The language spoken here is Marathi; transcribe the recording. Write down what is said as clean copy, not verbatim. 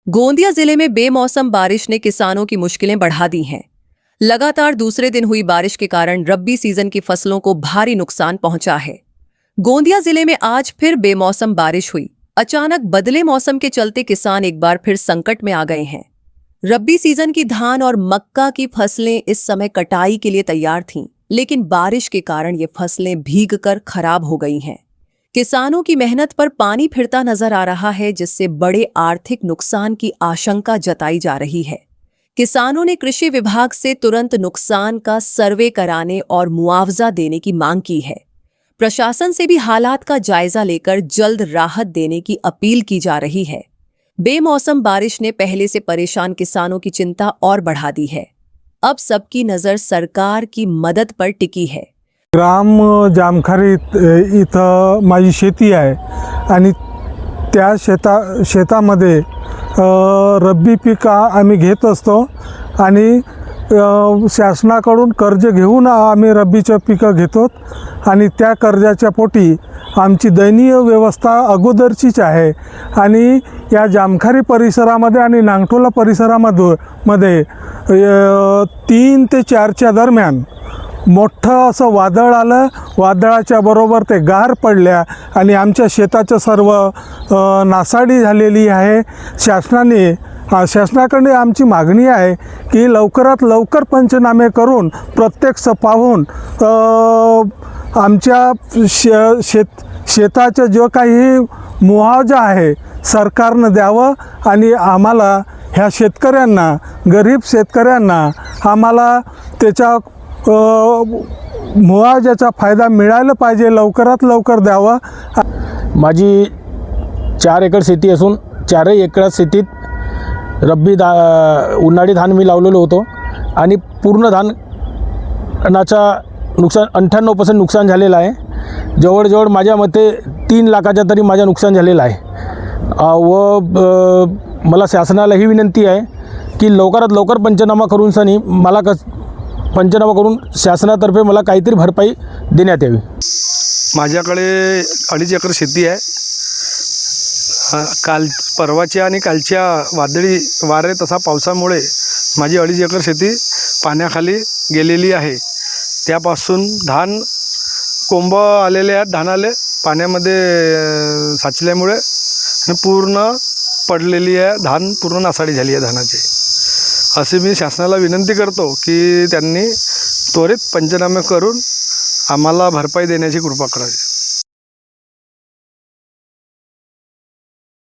गोंदिया जिले में बेमौसम बारिश ने किसानों की मुश्किलें बढ़ा दी हैं। लगातार दूसरे दिन हुई बारिश के कारण रब्बी सीजन की फसलों को भारी नुकसान पहुंचा है। गोंदिया जिले में आज फिर बेमौसम बारिश हुई। अचानक बदले मौसम के चलते किसान एक बार फिर संकट में आ गए हैं। रब्बी सीजन की धान और मक्का की फसलें इस समय कटाई के लिए तैयार थीं, लेकिन बारिश के कारण ये फसलें भीगकर खराब हो गई हैं। किसानों की मेहनत पर पानी फिरता नजर आ रहा है, जिससे बड़े आर्थिक नुकसान की आशंका जताई जा रही है। किसानों ने कृषि विभाग से तुरंत नुकसान का सर्वे कराने और मुआवजा देने की मांग की है। प्रशासन से भी हालात का जायजा लेकर जल्द राहत देने की अपील की जा रही है। बेमौसम बारिश ने पहले से परेशान किसानों की चिंता और बढ़ा दी है। अब सबकी नजर सरकार की मदद पर टिकी है। ग्राम जामखारी इथं माझी शेती आहे आणि त्या शेतामध्ये रब्बी पीक आम्ही घेत असतो आणि शासनाकडून कर्ज घेऊन आम्ही रब्बीचे पिकं घेतो आणि त्या कर्जाच्या पोटी आमची दयनीय व्यवस्था अगोदरचीच आहे। आणि या जामखारी परिसरामध्ये आणि नांगठोला परिसरामध्ये 3 ते 4च्या दरम्यान मोठं असं वादळ आलं। वादळाच्या बरोबर ते गार पडल्या आणि आमच्या शेताचं सर्व नासाडी झालेली आहे। शासनाकडे आमची मागणी आहे की लवकरात लवकर पंचनामे करून प्रत्यक्ष पाहून आमच्या शेताचं जो काही मुआवजा आहे सरकारनं द्यावं आणि आम्हाला ह्या शेतकऱ्यांना, गरीब शेतकऱ्यांना आम्हाला त्याच्या मुआवजाचा फायदा मिळायला पाहिजे, लवकरात लवकर द्यावा। माझी 4 एकर शेती असून 4 एकर शेतीत उन्हाळी धान मी लावलेलं होतं आणि पूर्ण धानाचा नुकसान 98% नुकसान झालेलं आहे। जवळजवळ माझ्या मते 3 लाखाच्या तरी माझं नुकसान झालेलं आहे। व मला शासनाला ही विनंती आहे की लवकरात लवकर पंचनामा करून मला पंचनामा करून शासनातर्फे मला काहीतरी भरपाई देण्यात यावी। माझ्याकडे 2.5 एकर शेती आहे। परवाच्या आणि कालच्या वादळी वारे तसा पावसामुळे माझी 2.5 एकर शेती पाण्याखाली गेलेली आहे। त्यापासून धान कोंब आलेले आहेत, धानाले पाण्यामध्ये साचल्यामुळे आणि पूर्ण पडलेली आहे, धान पूर्ण नासाडी झाली आहे धानाची। असे मी शासनाला विनंती करतो की त्यांनी त्वरित पंचनामे करून आम्हाला भरपाई देण्याची कृपा करावी।